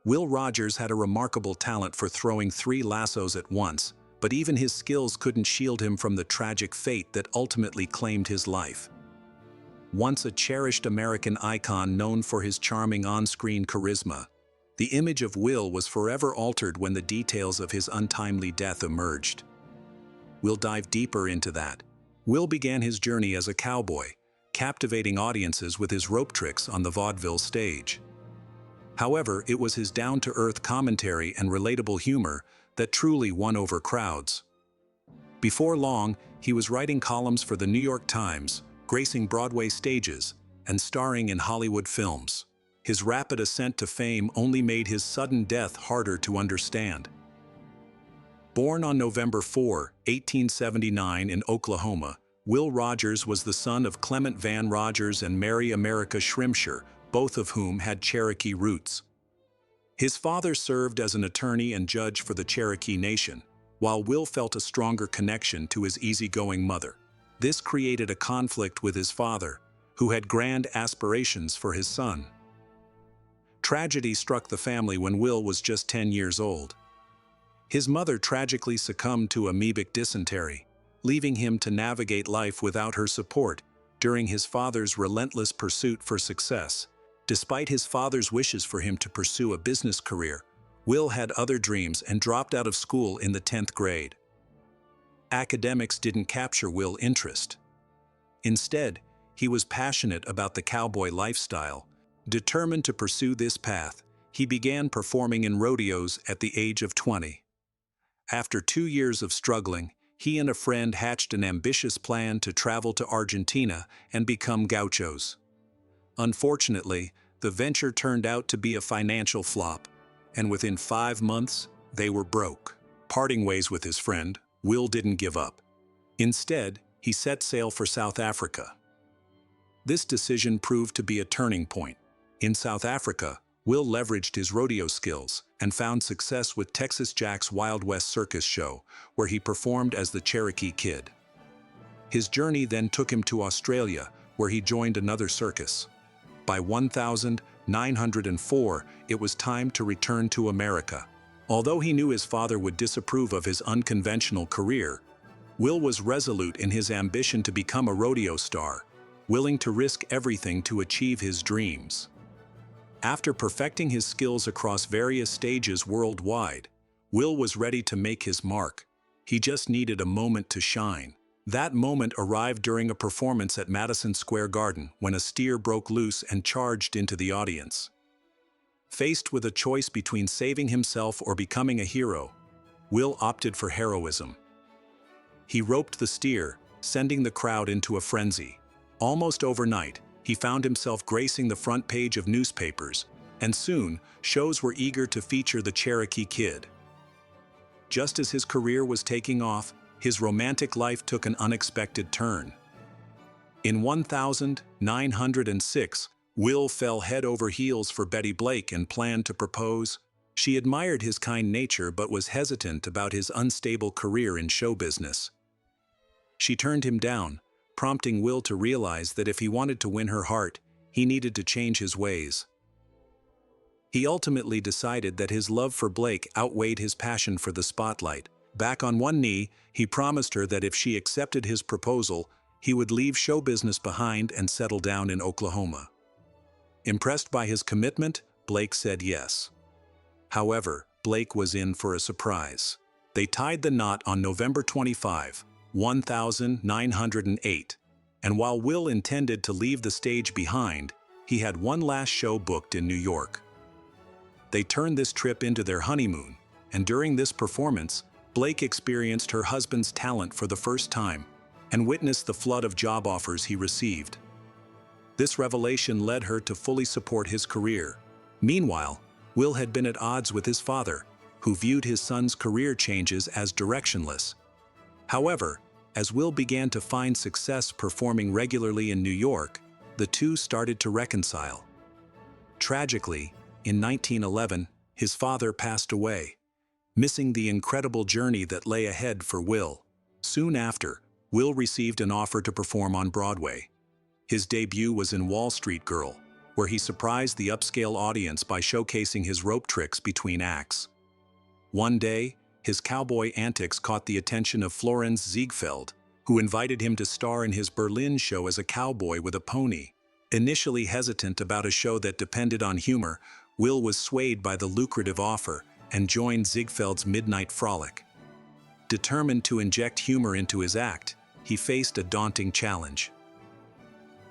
Will Rogers had a remarkable talent for throwing 3 lassos at once, but even his skills couldn't shield him from the tragic fate that ultimately claimed his life. Once a cherished American icon known for his charming on-screen charisma, the image of Will was forever altered when the details of his untimely death emerged. We'll dive deeper into that. Will began his journey as a cowboy, captivating audiences with his rope tricks on the vaudeville stage. However, it was his down-to-earth commentary and relatable humor that truly won over crowds. Before long, he was writing columns for the New York Times, gracing Broadway stages, and starring in Hollywood films. His rapid ascent to fame only made his sudden death harder to understand. Born on November 4, 1879 in Oklahoma, Will Rogers was the son of Clement Van Rogers and Mary America Shrimshire, both of whom had Cherokee roots. His father served as an attorney and judge for the Cherokee Nation, while Will felt a stronger connection to his easygoing mother. This created a conflict with his father, who had grand aspirations for his son. Tragedy struck the family when Will was just 10 years old. His mother tragically succumbed to amoebic dysentery, leaving him to navigate life without her support during his father's relentless pursuit for success. Despite his father's wishes for him to pursue a business career, Will had other dreams and dropped out of school in the 10th grade. Academics didn't capture Will's interest. Instead, he was passionate about the cowboy lifestyle. Determined to pursue this path, he began performing in rodeos at the age of 20. After 2 years of struggling, he and a friend hatched an ambitious plan to travel to Argentina and become gauchos. Unfortunately, the venture turned out to be a financial flop, and within 5 months, they were broke. Parting ways with his friend, Will didn't give up. Instead, he set sail for South Africa. This decision proved to be a turning point. In South Africa, Will leveraged his rodeo skills and found success with Texas Jack's Wild West Circus show, where he performed as the Cherokee Kid. His journey then took him to Australia, where he joined another circus. By 1904, it was time to return to America. Although he knew his father would disapprove of his unconventional career, Will was resolute in his ambition to become a rodeo star, willing to risk everything to achieve his dreams. After perfecting his skills across various stages worldwide, Will was ready to make his mark. He just needed a moment to shine. That moment arrived during a performance at Madison Square Garden when a steer broke loose and charged into the audience. Faced with a choice between saving himself or becoming a hero, Will opted for heroism. He roped the steer, sending the crowd into a frenzy. Almost overnight, he found himself gracing the front page of newspapers, and soon, shows were eager to feature the Cherokee Kid. Just as his career was taking off, his romantic life took an unexpected turn. In 1906, Will fell head over heels for Betty Blake and planned to propose. She admired his kind nature but was hesitant about his unstable career in show business. She turned him down, prompting Will to realize that if he wanted to win her heart, he needed to change his ways. He ultimately decided that his love for Blake outweighed his passion for the spotlight. Back on one knee, he promised her that if she accepted his proposal, he would leave show business behind and settle down in Oklahoma. Impressed by his commitment, Blake said yes. However, Blake was in for a surprise. They tied the knot on November 25, 1908, and while Will intended to leave the stage behind, he had one last show booked in New York. They turned this trip into their honeymoon, and during this performance, Blake experienced her husband's talent for the first time and witnessed the flood of job offers he received. This revelation led her to fully support his career. Meanwhile, Will had been at odds with his father, who viewed his son's career changes as directionless. However, as Will began to find success performing regularly in New York, the two started to reconcile. Tragically, in 1911, his father passed away, missing the incredible journey that lay ahead for Will. Soon after, Will received an offer to perform on Broadway. His debut was in Wall Street Girl, where he surprised the upscale audience by showcasing his rope tricks between acts. One day, his cowboy antics caught the attention of Florenz Ziegfeld, who invited him to star in his Berlin show as a cowboy with a pony. Initially hesitant about a show that depended on humor, Will was swayed by the lucrative offer and joined Ziegfeld's midnight frolic. Determined to inject humor into his act, he faced a daunting challenge.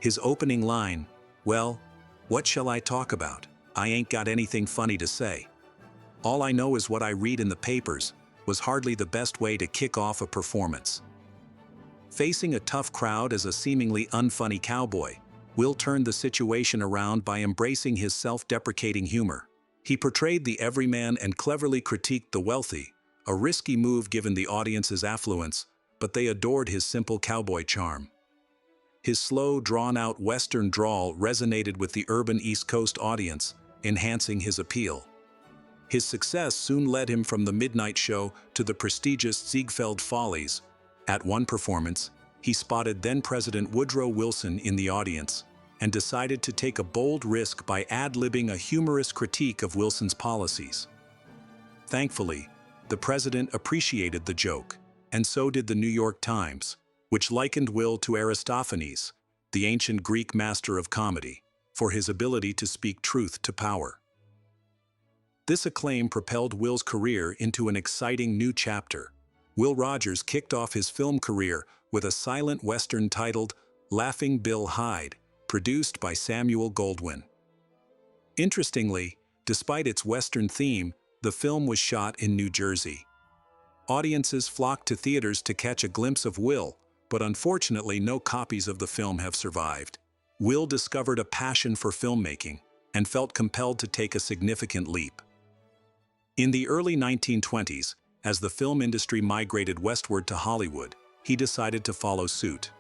His opening line, "Well, what shall I talk about? I ain't got anything funny to say. All I know is what I read in the papers," was hardly the best way to kick off a performance. Facing a tough crowd as a seemingly unfunny cowboy, Will turned the situation around by embracing his self-deprecating humor. He portrayed the everyman and cleverly critiqued the wealthy, a risky move given the audience's affluence, but they adored his simple cowboy charm. His slow, drawn-out Western drawl resonated with the urban East Coast audience, enhancing his appeal. His success soon led him from the midnight show to the prestigious Ziegfeld Follies. At one performance, he spotted then-President Woodrow Wilson in the audience and decided to take a bold risk by ad-libbing a humorous critique of Wilson's policies. Thankfully, the president appreciated the joke, and so did the New York Times, which likened Will to Aristophanes, the ancient Greek master of comedy, for his ability to speak truth to power. This acclaim propelled Will's career into an exciting new chapter. Will Rogers kicked off his film career with a silent Western titled Laughing Bill Hyde, produced by Samuel Goldwyn. Interestingly, despite its Western theme, the film was shot in New Jersey. Audiences flocked to theaters to catch a glimpse of Will, but unfortunately no copies of the film have survived. Will discovered a passion for filmmaking and felt compelled to take a significant leap. In the early 1920s, as the film industry migrated westward to Hollywood, he decided to follow suit.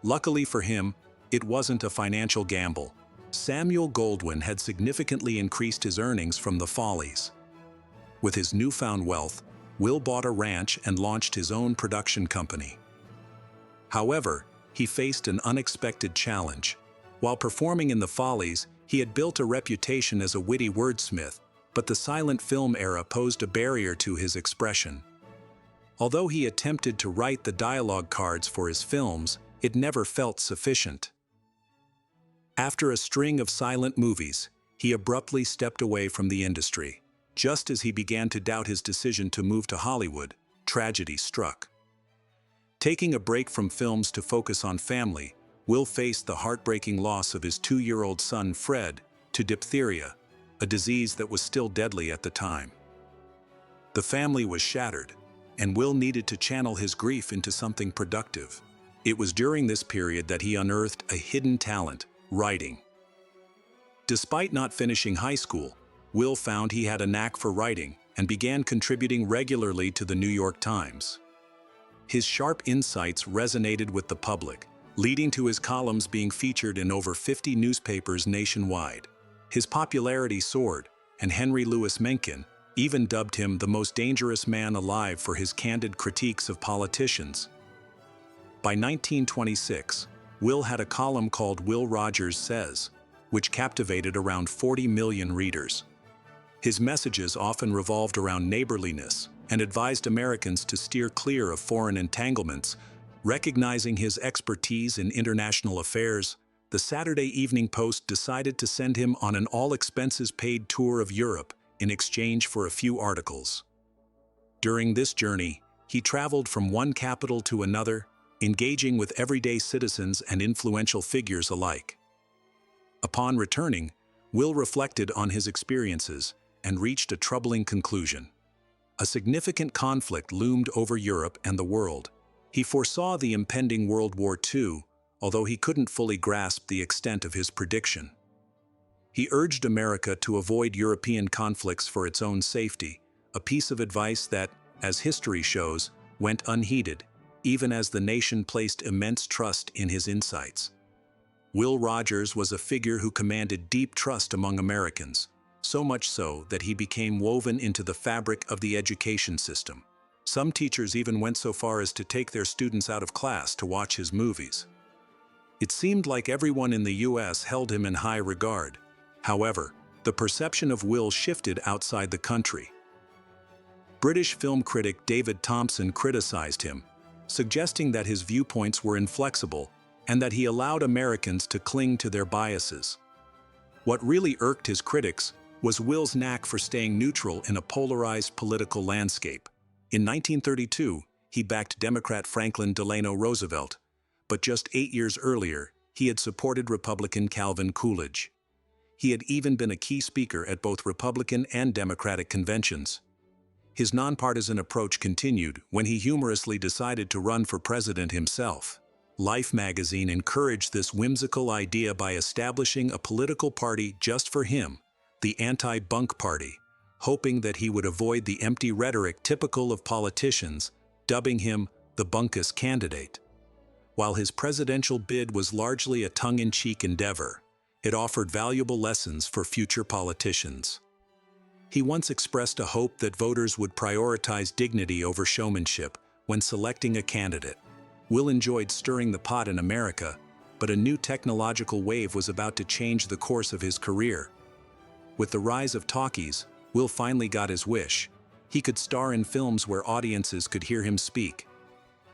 Luckily for him, it wasn't a financial gamble. Samuel Goldwyn had significantly increased his earnings from the Follies. With his newfound wealth, Will bought a ranch and launched his own production company. However, he faced an unexpected challenge. While performing in the Follies, he had built a reputation as a witty wordsmith, but the silent film era posed a barrier to his expression. Although he attempted to write the dialogue cards for his films, it never felt sufficient. After a string of silent movies, he abruptly stepped away from the industry. Just as he began to doubt his decision to move to Hollywood, tragedy struck. Taking a break from films to focus on family, Will faced the heartbreaking loss of his 2-year-old son Fred to diphtheria, a disease that was still deadly at the time. The family was shattered, and Will needed to channel his grief into something productive. It was during this period that he unearthed a hidden talent: writing. Despite not finishing high school, Will found he had a knack for writing and began contributing regularly to the New York Times. His sharp insights resonated with the public, leading to his columns being featured in over 50 newspapers nationwide. His popularity soared, and Henry Louis Mencken even dubbed him the most dangerous man alive for his candid critiques of politicians. By 1926, Will had a column called Will Rogers Says, which captivated around 40 million readers. His messages often revolved around neighborliness and advised Americans to steer clear of foreign entanglements. Recognizing his expertise in international affairs, the Saturday Evening Post decided to send him on an all-expenses-paid tour of Europe in exchange for a few articles. During this journey, he traveled from one capital to another, engaging with everyday citizens and influential figures alike. Upon returning, Will reflected on his experiences and reached a troubling conclusion. A significant conflict loomed over Europe and the world. He foresaw the impending World War II, although he couldn't fully grasp the extent of his prediction. He urged America to avoid European conflicts for its own safety, a piece of advice that, as history shows, went unheeded, even as the nation placed immense trust in his insights. Will Rogers was a figure who commanded deep trust among Americans, so much so that he became woven into the fabric of the education system. Some teachers even went so far as to take their students out of class to watch his movies. It seemed like everyone in the US held him in high regard. However, the perception of Will shifted outside the country. British film critic David Thompson criticized him, suggesting that his viewpoints were inflexible and that he allowed Americans to cling to their biases. What really irked his critics was Will's knack for staying neutral in a polarized political landscape. In 1932, he backed Democrat Franklin Delano Roosevelt, but just 8 years earlier, he had supported Republican Calvin Coolidge. He had even been a key speaker at both Republican and Democratic conventions. His nonpartisan approach continued when he humorously decided to run for president himself. Life magazine encouraged this whimsical idea by establishing a political party just for him, the Anti-Bunk Party, hoping that he would avoid the empty rhetoric typical of politicians, dubbing him the bunkus candidate. While his presidential bid was largely a tongue-in-cheek endeavor, it offered valuable lessons for future politicians. He once expressed a hope that voters would prioritize dignity over showmanship when selecting a candidate. Will enjoyed stirring the pot in America, but a new technological wave was about to change the course of his career. With the rise of talkies, Will finally got his wish. He could star in films where audiences could hear him speak.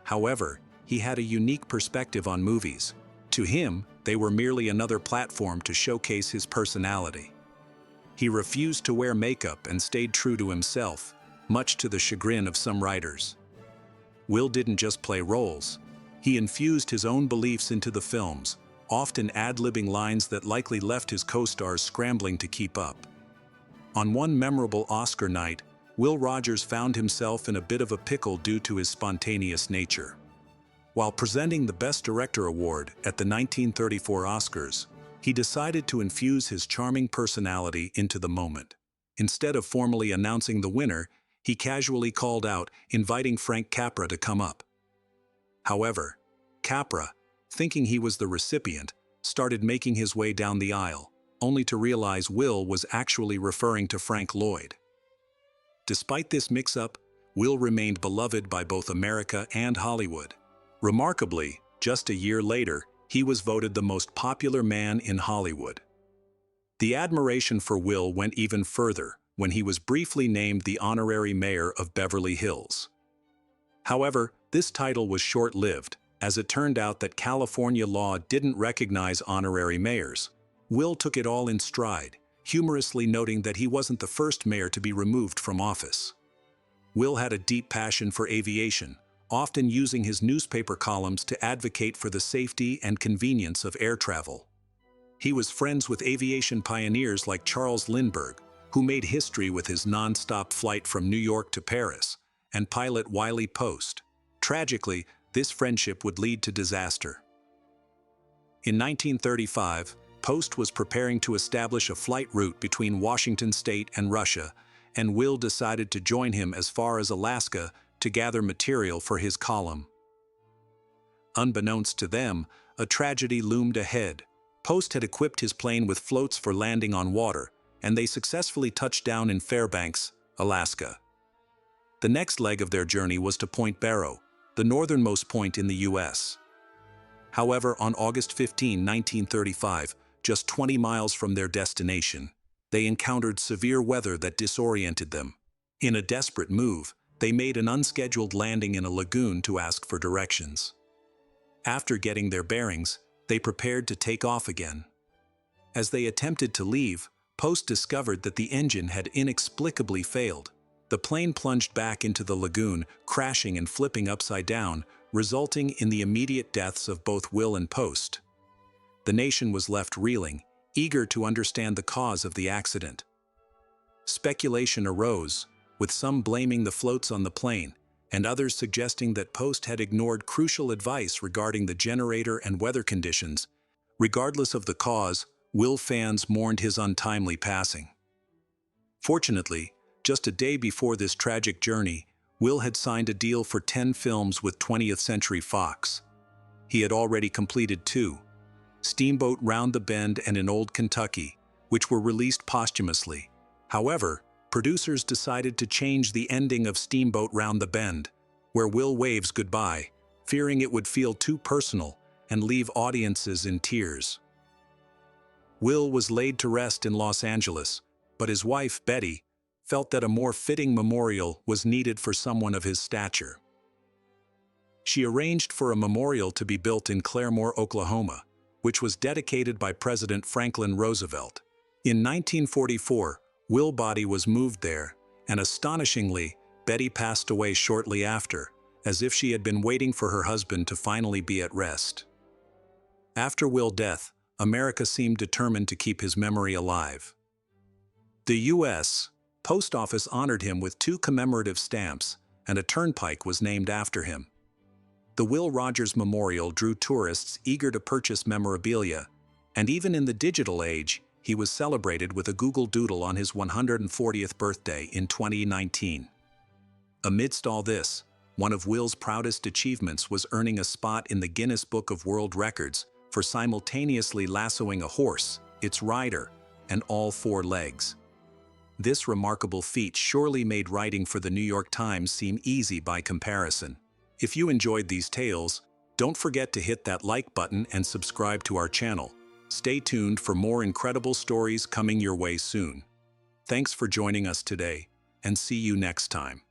However, he had a unique perspective on movies. To him, they were merely another platform to showcase his personality. He refused to wear makeup and stayed true to himself, much to the chagrin of some writers. Will didn't just play roles. He infused his own beliefs into the films, often ad-libbing lines that likely left his co-stars scrambling to keep up. On one memorable Oscar night, Will Rogers found himself in a bit of a pickle due to his spontaneous nature. While presenting the Best Director award at the 1934 Oscars, he decided to infuse his charming personality into the moment. Instead of formally announcing the winner, he casually called out, inviting Frank Capra to come up. However, Capra, thinking he was the recipient, started making his way down the aisle, only to realize Will was actually referring to Frank Lloyd. Despite this mix-up, Will remained beloved by both America and Hollywood. Remarkably, just a year later, he was voted the most popular man in Hollywood. The admiration for Will went even further when he was briefly named the honorary mayor of Beverly Hills. However, this title was short-lived, as it turned out that California law didn't recognize honorary mayors. Will took it all in stride, humorously noting that he wasn't the first mayor to be removed from office. Will had a deep passion for aviation, often using his newspaper columns to advocate for the safety and convenience of air travel. He was friends with aviation pioneers like Charles Lindbergh, who made history with his non-stop flight from New York to Paris, and pilot Wiley Post. Tragically, this friendship would lead to disaster. In 1935, Post was preparing to establish a flight route between Washington State and Russia, and Will decided to join him as far as Alaska to gather material for his column. Unbeknownst to them, a tragedy loomed ahead. Post had equipped his plane with floats for landing on water, and they successfully touched down in Fairbanks, Alaska. The next leg of their journey was to Point Barrow, the northernmost point in the U.S. However, on August 15, 1935, just 20 miles from their destination, they encountered severe weather that disoriented them. In a desperate move, they made an unscheduled landing in a lagoon to ask for directions. After getting their bearings, they prepared to take off again. As they attempted to leave, Post discovered that the engine had inexplicably failed. The plane plunged back into the lagoon, crashing and flipping upside down, resulting in the immediate deaths of both Will and Post. The nation was left reeling, eager to understand the cause of the accident. Speculation arose, with some blaming the floats on the plane, and others suggesting that Post had ignored crucial advice regarding the generator and weather conditions. Regardless of the cause, Will fans mourned his untimely passing. Fortunately, just a day before this tragic journey, Will had signed a deal for 10 films with 20th Century Fox. He had already completed 2, Steamboat Round the Bend and In Old Kentucky, which were released posthumously. However, producers decided to change the ending of Steamboat Round the Bend, where Will waves goodbye, fearing it would feel too personal and leave audiences in tears. Will was laid to rest in Los Angeles, but his wife, Betty, felt that a more fitting memorial was needed for someone of his stature. She arranged for a memorial to be built in Claremore, Oklahoma, which was dedicated by President Franklin Roosevelt. In 1944, Will's body was moved there, and astonishingly, Betty passed away shortly after, as if she had been waiting for her husband to finally be at rest. After Will's death, America seemed determined to keep his memory alive. The U.S. Post Office honored him with 2 commemorative stamps, and a turnpike was named after him. The Will Rogers Memorial drew tourists eager to purchase memorabilia, and even in the digital age, he was celebrated with a Google Doodle on his 140th birthday in 2019. Amidst all this, one of Will's proudest achievements was earning a spot in the Guinness Book of World Records for simultaneously lassoing a horse, its rider, and all 4 legs. This remarkable feat surely made writing for the New York Times seem easy by comparison. If you enjoyed these tales, don't forget to hit that like button and subscribe to our channel. Stay tuned for more incredible stories coming your way soon. Thanks for joining us today, and see you next time.